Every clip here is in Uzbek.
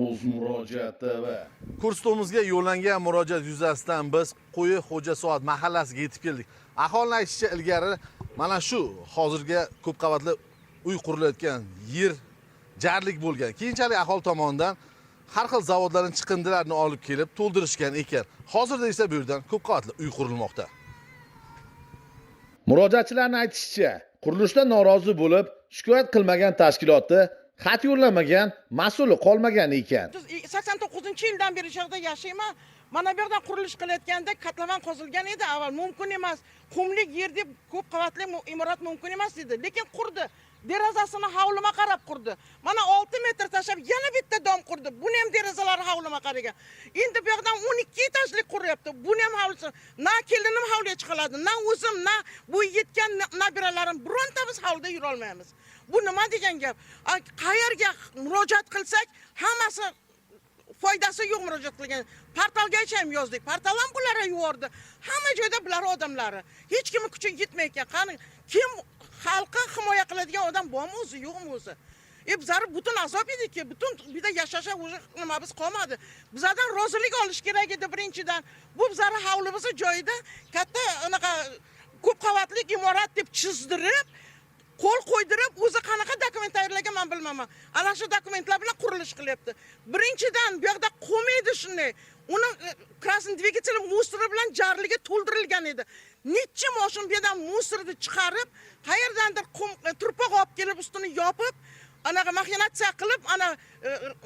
Rus murojaat TV. Kurstomizga yo'llangan murojaat yuzasidan biz Qo'yi Xo'jasoat mahallasiga yetib keldik. Aholining aytishicha, ilgari mana shu hozirga ko'p qavatli uy qurilayotgan yer jarlik bo'lgan. Keyinchalik aholi tomonidan har xil zavodlarning chiqindilarini olib kelib to'ldirishgan ekan. Hozirda esa bu yerdan ko'p qavatli uy qurilmoqda. Murojaatchilarning aytishicha, qurilishdan norozi bo'lib, shikoyat qilmagan tashkilotni xat yo'llamagan, mas'uli qolmagan ekan. 89-yildan beri shu yerda yashayman. Mana bu yerdan qurilish qilayotganda katlaman qozilgan edi avval, mumkin emas. Qumlik yer deb ko'p qavatli imorat mumkin emas edi, lekin qurdi. Derazasini hovlima qarab qurdi. Mana 6 metr tashab yana bitta dom qurdi. Buni ham derazalari hovlima qaragan. Endi bu yerdan 12 etajli quryapti. Buni ham hovlisi. Na kelinim hovliga chiqiladi, na o'zim, na bu yetgan nabiralarim birontamiz hovlida yura olmaymiz. Bu nima degan gap? Qayerga murojaat qilsak, hammasi foydasi yo'q murojaat qilgan. Portalgacha ham yozdik. Portal ham bularga yubordi. Hamma joyda bular odamlari. Hech kimning kuchi yetmayotgan. Qani kim xalqqa himoya qiladigan odam bormi o'zi, yo'qmi o'zi? Bizlar butun azob ediki, butun bitta yashasha o'zi nimamiz qolmadi. Bizlardan rozilik olish kerak edi birinchidan. Bu bizlar hovlimizni joyida katta anaqa ko'p qavatli imorat deb chizdirib, qo'l qo'ydirib, o'zi qanaqa dokument tayyorlagan men bilmayman. Ana shu dokumentlar bilan qurilish qilyapti. Birinchidan bu yoqda qo'maydi shunday. Uni krasный двигатель musori bilan jarliga to'ldirilgan edi. Necha mashin bu yerdan musorni chiqarib, qayerdandir turpoq olib kelib ustini yopib, anaqa maxinatsiya qilib, ana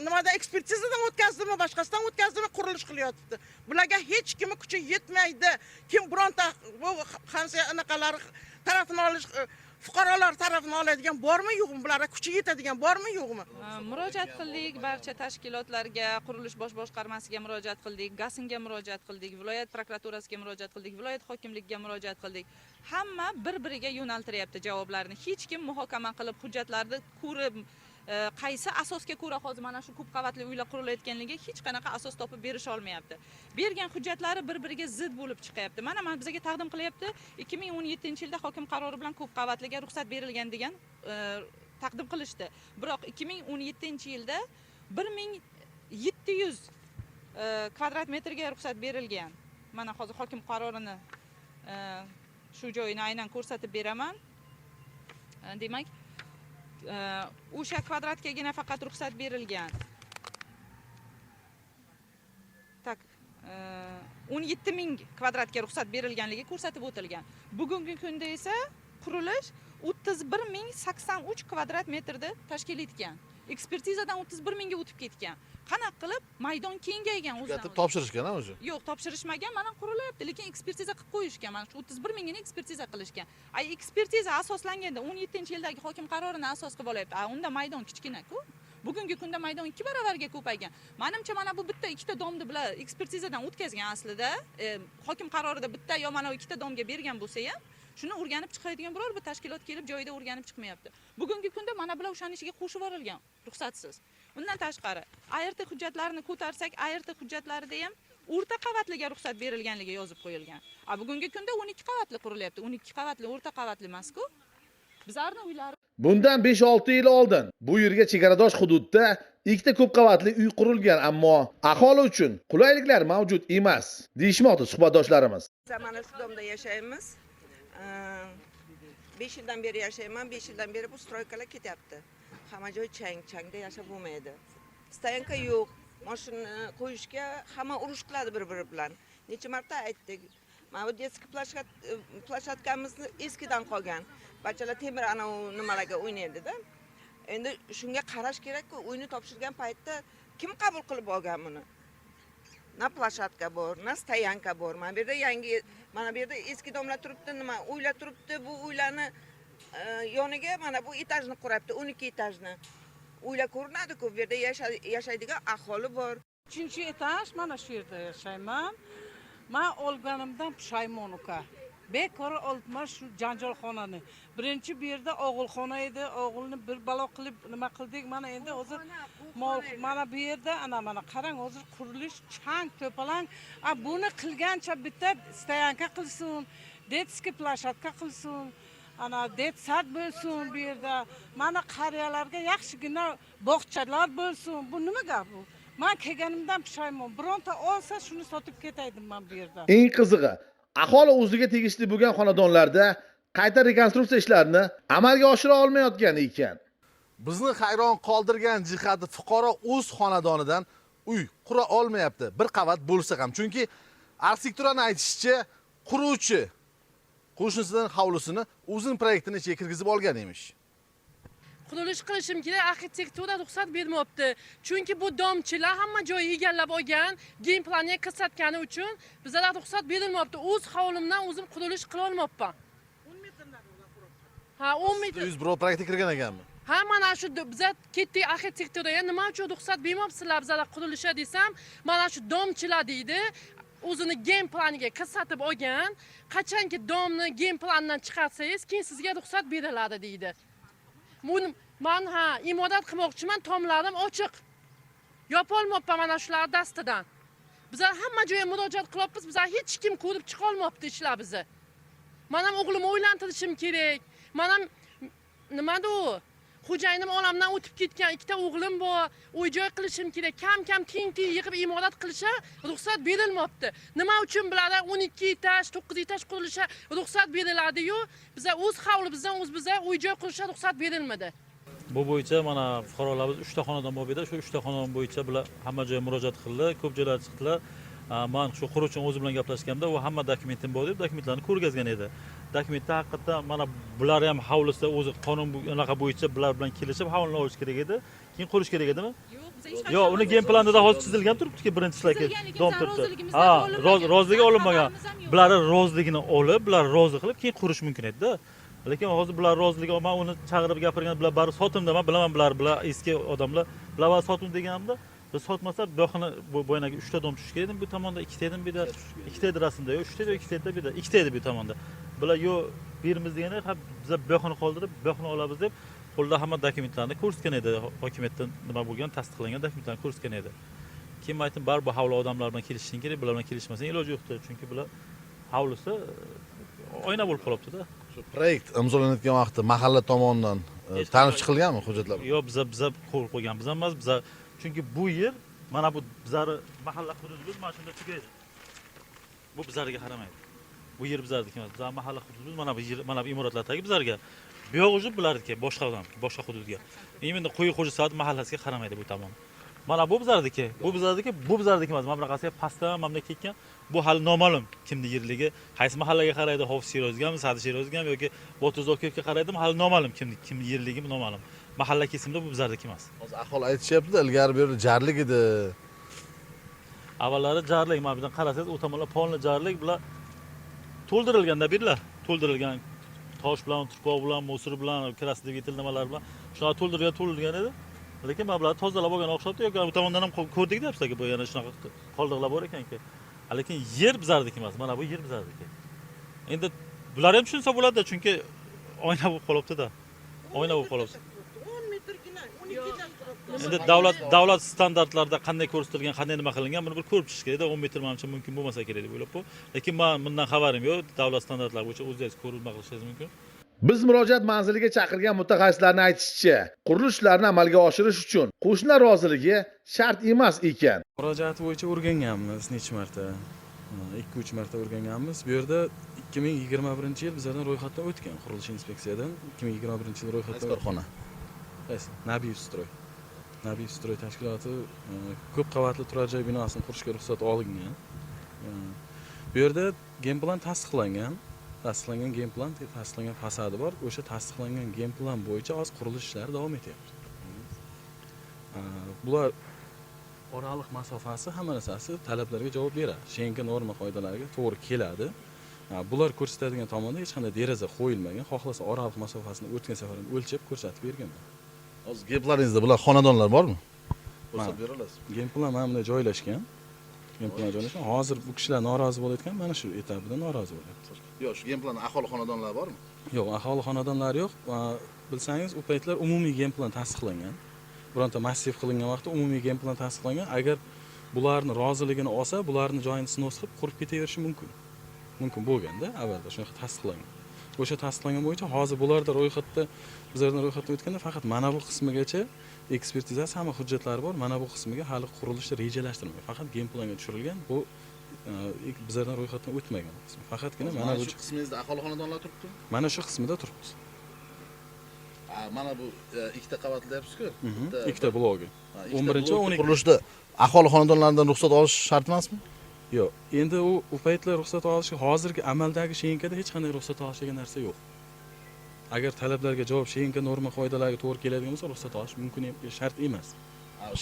nimada ekspertizadan o'tkazdimi, boshqasidan o'tkazdimi qurilish qilyapti. Bularga hech kimning kuchi yetmaydi. Kim bironta bu qancha anaqalar tarafini olish fuqarolar tarafini oladigan bormi yo'qmi, bularga kuchi yetadigan bormi yo'qmi? Murojaat qildik barcha tashkilotlarga, qurilish bosh boshqarmasiga murojaat qildik, GASinga murojaat qildik, viloyat prokuraturasiga murojaat qildik, viloyat hokimligiga murojaat qildik. Hamma bir-biriga yo'naltiryapti javoblarni. Hech kim muhokama qilib hujjatlarni ko'rib, qaysi asosga ko'ra hozir mana shu ko'p qavatli uylar qurilayotganligiga hech qanaqa asos topib berisha olmayapti. Bergan hujjatlari bir-biriga zid bo'lib chiqyapti. Mana bizga taqdim qilyapti. 2017-yilda hokim qarori bilan ko'p qavatliga ruxsat berilgan degan taqdim qilishdi. Biroq 2017-yilda 1700 kvadrat metrga ruxsat berilgan. Mana hozir hokim qarorini shu joyini aynan ko'rsatib beraman. Demak, o'sha kvadratgagina faqat ruxsat berilgan. Tak, 17.000 kvadratga ruxsat berilganligi ko'rsatib o'tilgan. Bugungi kunda esa qurilish 31.083 kvadrat metrda tashkil etgan. Ekspertizadan 31.000 ga o'tib ketgan. Qanaqa qilib maydon kengaygan o'zidan. Topshirishgan o'zi. Yo'q, topshirishmagan, mana qurilyapti, lekin ekspertiza qilib qo'yishgan. Mana shu 31.000 ga ekspertiza qilishgan. Ekspertiza asoslanganda 17-yildagi hokim qarorini asos qilib olyapti. Unda maydon kichkina-ku. Bugungi kunda maydon 2 baravarga ko'paygan. Menimcha mana bu bitta ikkita domni bilan ekspertizadan o'tkazgan aslida. Hokim qarorida bitta yo mana ikkita domga bergan bo'lsa ham, shuni o'rganib chiqadigan biror bir tashkilot kelib joyida o'rganib chiqmayapti. Bugungi kunda mana bular o'shaning ishiga qo'shib yuborilgan, ruxsatsiz. Undan tashqari, ART hujjatlarini ko'tarsak, ART hujjatlarida ham o'rta qavatliga ruxsat berilganligi yozib qo'yilgan. Bugungi kunda 12 qavatli qurilyapti. 12 qavatli, o'rta qavatli emas-ku. Bizlarning uylari Bundan 5-6 yil oldin bu yerga chegaradosh hududda ikkita ko'p qavatli uy qurilgan, ammo aholi uchun qulayliklar mavjud emas, deyishmoqda suhbatdoshlarimiz. Mana shu domda yashaymiz. 5 yildan beri yashayman. 5 yildan beri bu stroykalar ketyapti. Hamma joy changda yashab bo'lmaydi. Stoyanka yo'q. Mashina qo'yishga hamma urush qiladi bir-biri bilan. Necha marta aytdik. Mana bu детский plashatkamizni eskidan qolgan. Bachchalar temir ana nimalarga o'ynaydi-da. Endi shunga qarash kerak-ku, uyni topshirgan paytda kim qabul qilib olgan buni? Na plashatka bor, na stoyanka bor. Mana bu yerda yangi, mana bu yerda eski domlar turibdi, nima uylar turibdi. Bu uylarni yoniga mana bu etajni quribdi, 12 etajni. Uylar ko'rinadi-ku, bu yerda yashaydigan aholi bor. 3-etaj mana shu yerda yashayman. Men olganimdan pushaymon uka. Bekor oltma shu janjolxonani. Birinchi bu yerda o'g'ilxona edi, o'g'ilni bir balo qilib nima qildik. Mana endi hozir mana bu yerda mana qarang, hozir qurilish chang to'palang. Buni qilgancha bitta stoyanka qilsin, детский plashatka qilsin. ana detsat bo'lsin bu yerda. Mana qariyalarga yaxshigina bog'chalar bo'lsin. Bu nima gap bu? Men kelganimdan pushaymon. Bironta olsa shuni sotib ketaydim men bu yerda. Eng qizig'i, aholi o'ziga tegishli bo'lgan xonadonlarda qayta rekonstruksiya ishlarini amalga oshira olmayotgan ekan. Bizni hayron qoldirgan jihati fuqaro o'z xonadonidan uy qura olmayapti. Bir qavat bo'lsa ham. Chunki arxitekturani aytishicha, quruvchi qo'shnisidan hovlisini o'zining proyektini ichiga kirgizib olgan emish. Qurilish qilishim kerak, arxitektura ruxsat bermayapti. Chunki bu domchilar hamma joyni egallab olgan, gen planga ko'rsatgani uchun bizlarga ruxsat berilmayapti. O'z hovlimdan o'zim qurilish qila olmayapman. 10 metrdan qurib. Ha, 10 metr. Yuz birov proyektga kirgan ekanmi? Ha, mana shu bizlar ketdik arxitekturaga, nima uchun ruxsat bermayapsizlar bizlarga qurilishga desam, mana shu domchilar deydi. O'zini gen planiga ko'rsatib olgan, qachonki domni gen plandan chiqarsangiz, keyin sizga ruxsat beriladi deydi. Men imorat qilmoqchiman, tomlarim ochiq. Yopolmayapman mana shular dastidan. Bizlar hamma joyga murojaat qilyapmiz, bizlar hech kim ko'rib chiqa olmayapti ishlar bizni. Men ham o'g'limni o'ylantirishim kerak. Men ham nimada u? Xo'jayinim olamdan o'tib ketgan, ikkita o'g'lim bor. Uy-joy qilishim kerak. Kam-kam tiyin yig'ib imorat qilishga ruxsat berilmayapti. Nima uchun bularga 12 etaj, 9 etaj qurilishga ruxsat beriladi-yu, bizlar o'z hovlimizdan bizlar uy-joy qurishga ruxsat berilmadi. Bu bo'yicha mana fuqarolarimiz 3 ta xonadon bor edi. Shu 3 ta xonadon bo'yicha bular hamma joyga murojaat qildi, ko'p joylar chiqdilar. Men shu quruvchim o'zi bilan gaplashganda, u hamma dokumentim bor deb dokumentlarni ko'rgazgan edi. Dokumentda haqiqatan mana bular ham hovlisida o'zi qonun unaqa bo'yicha bular bilan kelishib hovlini olish kerak edi. Keyin qurish kerak edimi? Yo'q, biz hech qachon Yo'q, uni gen planida hozir chizilgan turibdi-ki, birinchisidagi dom turibdi. Ha, roziligi olinmagan. Bular roziligini olib, bular rozi qilib keyin qurish mumkin edi-da. Lekin hozir bular roziligi, men uni chaqirib gapirgan, bular bari sotimda, men bilaman bular eski odamlar. Bular sotim deganimda, biz sotmasa bu yoqni bo'ynaga 3 ta dom tushish kerak edi, bu tomonda 2 ta edi, bu yerda 2 ta edi rasmda, yo'q 3 ta edi, 2 ta edi, bu yerda 2 ta edi bu tomonda. Bular yo'q berimiz degani, biz bu yoqni qoldirib, bu yoqni olamiz deb qo'lda hamma dokumentlarni ko'rsatgan edi. Hokimiyatdan nima bo'lgan, tasdiqlangan dokumentlarni ko'rsatgan edi. Keyin men aytdim, baribir hovli odamlar bilan kelishishing kerak, bular bilan kelishmasang iloji yo'qdir, chunki bular hovlisi oyna bo'lib qolibdi-da. Shu proyekt imzolanayotgan vaqtda mahalla tomonidan tanib chiqilganmi hujjatlar? Yo'q, biz qo'l qo'ygan biz emas, biz chunki bu yer mana bu bizari mahalla hududimiz mana shunda tugaydi. Bu bizlarga qaramaydi. Bu yer bizlarniki emas. Bizlar mahalla hududimiz mana bu yer, mana bu imoratlardagi bizlarga. Bu yoq o'zi bularniki, boshqa hududga. Endi Qo'yi Xo'jasavod mahallasiga qaramaydi bu tomon. Mana bu bizlarniki, bu bizlarniki emas. Mana bunaqasiga pastdan mamlakatga bu hali noma'lum kimni yerligi, qaysi mahallaga qaraydi, Hovuz Sherozgami, Sadi Sherozgami yoki Botir Zokiyevga qaraydimi, hali noma'lum kimni yerligi noma'lum. Mahalla kesimida bu bizlarniki emas. Hozir aholi aytishyapti, ilgari bu yerda jarlik edi. Avvallari jarlik, mana bizdan qarasangiz, u tomonlar polni jarlik, bular to'ldirilganda birlar, to'ldirilgan tosh bilan, turpoq bilan, musor bilan, krasidagi yetil nimalar bilan shunaqa to'ldirilgan edi. Lekin mana bular tozalab olgan o'xshabdi, yoki bu tomondan ham ko'rdik-da bizlarga bu yana shunaqa qoldiqlar bor ekan-ki. Lekin yer bizlarniki emas, mana bu yer bizlarniki. Endi bular ham tushunsa bo'ladi, chunki oyna bo'lib qolibdi-da. Oyna bo'lib qolibdi. 10 metrgina, 12 dan turibdi. Endi davlat standartlarida qanday ko'rsatilgan, qanday nima qilingan, buni bir ko'rib chiqish kerak-da. 10 metr menimcha mumkin bo'lmasa kerak deb o'ylab bu. Lekin men bundan xabarim yo'q. Davlat standartlari bo'yicha o'zingiz ko'rib qilishingiz mumkin. Biz murojaat manziliga chaqirgan mutaxassislarning aytishicha, qurilishlarni amalga oshirish uchun qo'shnilar roziligi shart emas ekan. Murojaat bo'yicha o'rganganmiz necha marta. 2-3 marta o'rganganmiz. Bu yerda 2021-yil bizlardan ro'yxatdan o'tgan, qurilish inspeksiyadan 2021-yil ro'yxatdan Korxona. Qaysi? Nabiyev Stroy. Nabiyev Stroy tashkiloti ko'p qavatli turar joy binosini qurishga ruxsat olingan. Bu yerda gen plan tasdiqlangan gen plan, tasdiqlangan fasadi bor. O'sha tasdiqlangan gen plan bo'yicha hozir qurilish ishlari davom etyapti. Bular oraliq masofasi hamma narsasi talablarga javob beradi. Schengen norma qoidalariga to'g'ri keladi. Bular ko'rsatadigan tomonda hech qanday deraza qo'yilmagan. Xohlasa oraliq masofasini o'tgan safar o'lchab ko'rsatib bergan. Hozir geplaringizda bular xonadonlar bormi? Ko'rsatib bera olasiz. Gen plan mana bunda joylashgan. Hozir bu kishilar norozi bo'layotgan, mana shu etabidan norozi bo'lyapti. Yo'q, shu gen plan aholi xonadonlari bormi? Yo'q, aholi xonadonlari yo'q. Bilsangiz, u paytlar umumiy gen plan tasdiqlangan. Bironta massiv qilingan vaqtda umumiy gen plan tasdiqlangan. Agar bularni roziligini olsa, bularni joyini snos qilib qurib ketaverishi mumkin. Mumkin bo'lganda, avvalda shunaqa tasdiqlangan. o'sha tasdiqlangan bo'yicha hozir bularda ro'yxatda bizlardan ro'yxatdan o'tganda faqat mana bu qismigacha ekspertizasi hamma hujjatlari bor. Mana bu qismiga hali qurilishni rejalashtirilmagan. Faqat game planga tushirilgan. Bu bizlardan ro'yxatdan o'tmagan qism. Faqatgina mana bu shu qismingizda aholi xonadonlar turibdi. mana shu qismida turibmiz. Mana bu ikkita qavatli deyapsiz-ku. Ikkita blogi. 11-12 qurilishda aholi xonadonlaridan ruxsat olish shart emasmi? Yo'q. Endi u paytlar ruxsat olishga hozirgi amaldagi shenkada hech qanday ruxsat olish degan narsa yo'q. Agar talablarga javob shenka norma qoidalariga to'g'ri keladigan bo'lsa, ruxsat olish mumkin shart emas.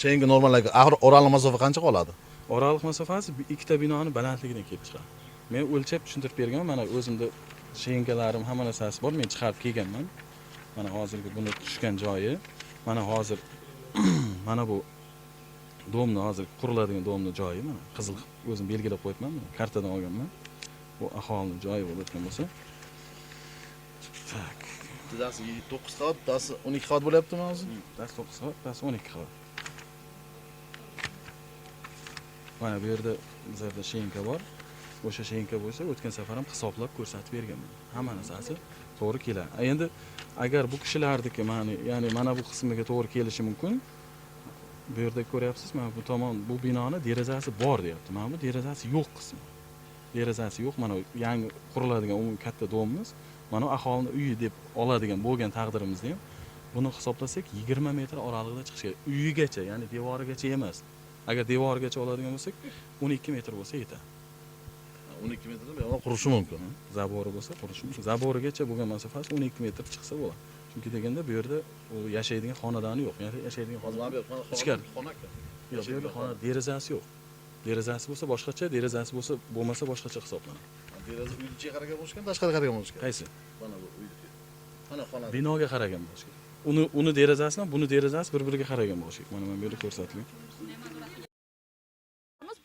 Shenga normalarga axir oraliq masofa qancha qoladi? Oraliq masofasi ikkita binoni balandligidan kelib chiqadi. Men o'lchab tushuntirib berganman. Mana o'zimda shenkalarim hamma narsasi bor. Men chiqarib kelganman. Mana hozirgi buni tushgan joyi. Mana hozir mana bu domni hozir quriladigan domni joyi mana qizil o'zim belgilab qo'yibman. Kartadan olganman. Bu aholining joyi bo'lib o'tgan bo'lsa. Tak. Bittasi 9 qavat, bittasi 12 qavat bo'lyaptimi hozir? Bittasi 9 qavat, bittasi 12 qavat. Mana bu yerda bizlarda shenka bor. O'sha shenka bo'lsa, o'tgan safar ham hisoblab ko'rsatib berganman. Hamma narsasi to'g'ri keladi. Endi agar bu kishilarniki ya'ni mana bu qismiga to'g'ri kelishi mumkin. Bu yerda ko'ryapsiz, mana bu tomon bu binoni derazasi bor deyapti. Mana bu derazasi yo'q qismi. Derazasi yo'q. Mana yangi quriladigan umumiy katta domimiz. Mana aholining uyi deb oladigan bo'lgan taqdirimizda ham buni hisoblasak 20 metr oralig'ida chiqish kerak. Uyigacha, ya'ni devorigacha emas. Agar devorigacha oladigan bo'lsak, 12 metr bo'lsa yetadi. 12 metrda bu yoqda qurishi mumkin. Zabori bo'lsa qurishi mumkin. Zaborigacha bo'lgan masofasi 12 metr chiqsa bo'ladi. Chunki deganda bu yerda u yashaydigan xonadoni yo'q. Ya'ni yashaydigan Hozir bu ichkari. xonaka. Yo'q, bu yerda xona derazasi yo'q. Derazasi bo'lsa boshqacha, derazasi bo'lmasa boshqacha hisoblanadi. Deraza uyni ichiga qaragan bo'lish kerak, tashqariga qaragan bo'lish kerak. Qaysi? Mana bu uyni. Mana xona. Binoga qaragan bo'lish kerak. Uni derazasi bilan buni derazasi bir-biriga qaragan bo'lish kerak. Mana bu yerda ko'rsatilgan.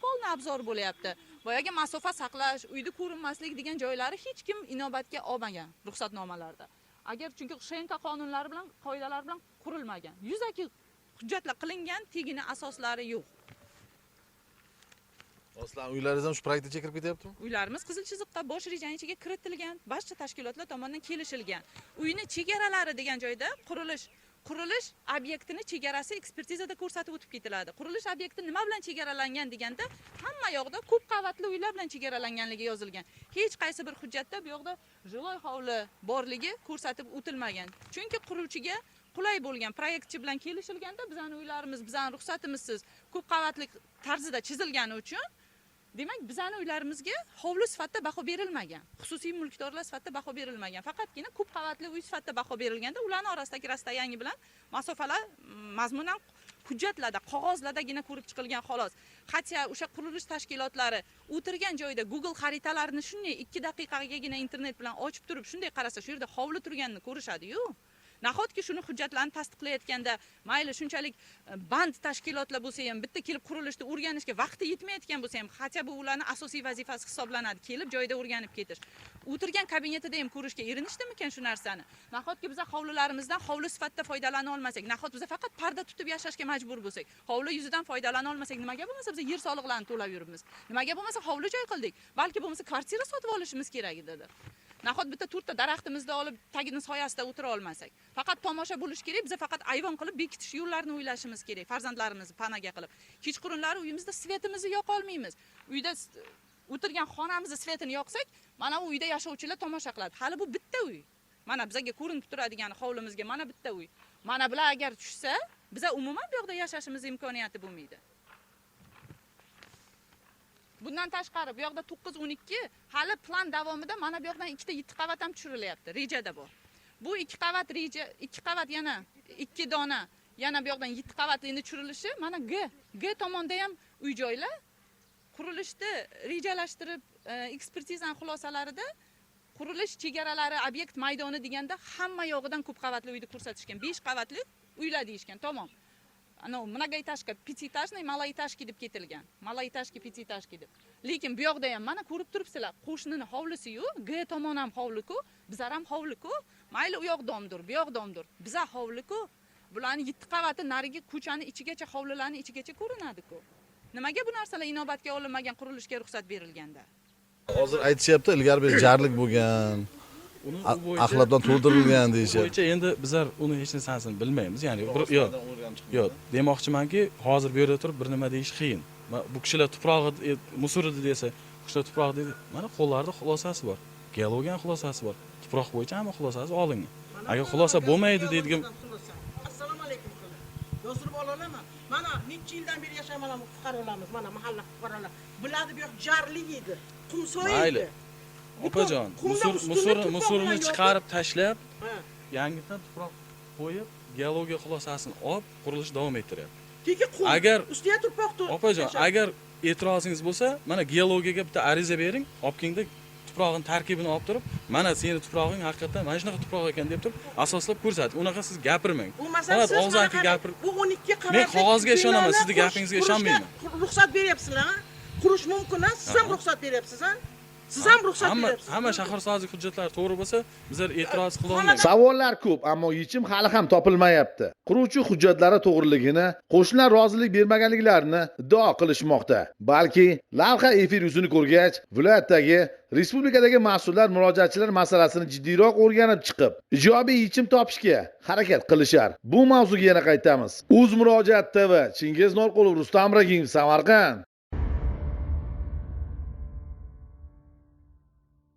Polni obzor bo'lyapti. Boyaga masofa saqlash, uyda ko'rinmaslik degan joylari hech kim inobatga olmagan ruxsatnomalarda. Agar chunki shenka qonunlari bilan, qoidalar bilan qurilmagan. Yuzaki hujjatlar qilingan, tegini asoslari yo'q. Sizlar uylaringiz ham shu proyektga kirib ketyaptimi? Uylarimiz qizil chiziqqa bosh rejaning ichiga kiritilgan, barcha tashkilotlar tomonidan kelishilgan. Uyni chegaralari degan joyda qurilish obyektini chegarasi ekspertizada ko'rsatib o'tib ketiladi. Qurilish obyekti nima bilan chegaralangan deganda, hamma yoqda ko'p qavatli uylar bilan chegaralanganligi yozilgan. Hech qaysi bir hujjatda bu yoqda jiloy hovli borligi ko'rsatib o'tilmagan. Chunki quruvchiga qulay bo'lgan proyektchi bilan kelishilganda bizning uylarimiz, bizning ruxsatimizsiz ko'p qavatli tarzida chizilgani uchun demak, bizning uylarimizga hovli sifatida baho berilmagan. Xususiy mulkdorlar sifatida baho berilmagan. Faqatgina ko'p qavatli uy sifatida baho berilganda, ularning orasidagi rastayangi bilan masofalar mazmunan hujjatlarda, qog'ozlardagina ko'rib chiqilgan xolos. Hatto o'sha qurilish tashkilotlari o'tirgan joyda Google xaritalarini shunday 2 daqiqagagina internet bilan ochib turib, shunday qarasa, shu yerda hovli turganini ko'rishadi-yu. Nahotki shuni hujjatlarni tasdiqlayotganda, mayli shunchalik band tashkilotlar bo'lsa ham, bitta kelib qurilishni o'rganishga vaqti yetmayotgan bo'lsa ham, hatto bu ularning asosiy vazifasi hisoblanadi, kelib joyda o'rganib ketish. O'tirgan kabinetida ham ko'rishga erinishdimikan shu narsani? Nahotki biz hovlilarimizdan hovli sifatida foydalana olmasak, nahot biz faqat parda tutib yashashga majbur bo'lsak, hovli yuzidan foydalana olmasak, nimaga bo'lmasa biz yer soliqlarini to'lab yuribmiz? Nimaga bo'lmasa hovli joy qildik? Balki bo'lmasa kvartira sotib olishimiz kerak edi. Nahot bitta to'rtta daraxtimizni olib tagini soyasida o'tira olmasak, faqat tomosha bo'lish kerak, biz faqat ayvon qilib bekitish yo'llarini o'ylashimiz kerak, farzandlarimizni panaga qilib. Kechqurunlari uyimizda svetimizni yoqa olmaymiz. Uyda o'tirgan xonamizni svetini yoqsak, mana bu uyda yashovchilar tomosha qiladi. Hali bu bitta uy. Mana bizga ko'rinib turadigan hovlimizga mana bitta uy. Mana bular agar tushsa, biza umuman bu yoqda yashashimiz imkoniyati bo'lmaydi. Bundan tashqari bu yoqda 9-12 hali plan davomida mana bu yoqdan ikkita 7 qavat ham tushirilyapti, rejada bor. Bu 2 qavat reja, 2 qavat yana 2 dona, yana bu yoqdan 7 qavat endi tushirilishi mana G tomonda ham uy-joylar qurilishni rejalashtirib, ekspertizaning xulosalarida qurilish chegaralari, obyekt maydoni deganda hamma yog'idan ko'p qavatli uyni ko'rsatishgan. 5 qavatli uylar deyishgan, tamom. Mnogoэтажка, пятиэтажный, малоэтажки deb ketilgan. Малоэтажки, пятиэтажки deb. Lekin bu yoqda ham mana ko'rib turibsizlar, qo'shnining hovlisi-yu, G tomon ham hovli-ku, bizlar ham hovli-ku. Mayli u yoq domdir, bu yoq domdir. Bizlar hovli-ku. Bularning 7 qavati narigi ko'chaning ichigacha, hovlilarning ichigacha ko'rinadi-ku. Nimaga bu narsalar inobatga olinmagan, qurilishga ruxsat berilganda? Hozir aytishyapti, ilgari bir jarlik bo'lgan. uni axlatdan to'ldirilgan deyishadi. bo'yicha endi bizlar uni hech narsasini bilmaymiz. Ya'ni yo'q, demoqchimanki, hozir bu yerda turib bir nima deyish qiyin. Bu kishilar tuprog'i musor edi desa, bu kishilar tuproq dedi. Mana qo'llarida xulosasi bor. Geologiya xulosasi bor. Tuproq bo'yicha hamma xulosasi olingan. Agar xulosa bo'lmaydi deydigan assalomu alaykum yozirib olaman. Mana necha yildan beri yashayman fuqarolarimiz, mana mahalla fuqarolar. Biladi bu yoq jarlik edi, qumsoy mayli. edi. Opajon, musorni chiqarib tashlab, yangidan tuproq qo'yib, geologiya xulosasini olib, qurilish davom ettiryapti. Keyin qum Agar ustiga turpoq opajon, agar e'tirozingiz bo'lsa, mana geologiyaga bitta ariza bering, olib kelingda tuprog'in tarkibini olib turib, mana seni tuprog'ing haqiqatan mana shunaqa tuproq ekan deb turib, asoslab ko'rsating. Unaqa siz gapirmang. Bu masalan siz og'zaki gapir. Bu 12 qavatli. Men qog'ozga ishonaman, sizning gapingizga ishonmayman. Ruxsat beryapsizlar, ha? Qurish mumkin-a? Siz ham ruxsat beryapsiz, ha? Siz ham ruxsat beryapsiz. Hamma shaharsozlik hujjatlari to'g'ri bo'lsa, bizlar e'tiroz qila olmaymiz. Savollar ko'p, ammo yechim hali ham topilmayapti. Quruvchi hujjatlari to'g'riligini, qo'shnilar rozilik bermaganliklarini iddao qilishmoqda. Balki lavha efir yuzini ko'rgach, viloyatdagi, respublikadagi mas'ullar murojaatchilar masalasini jiddiyroq o'rganib chiqib, ijobiy yechim topishga harakat qilishar. Bu mavzuga yana qaytamiz. Uz Murojaat TV, Chingiz Norqulov, Rustam Ragimov, Samarqand.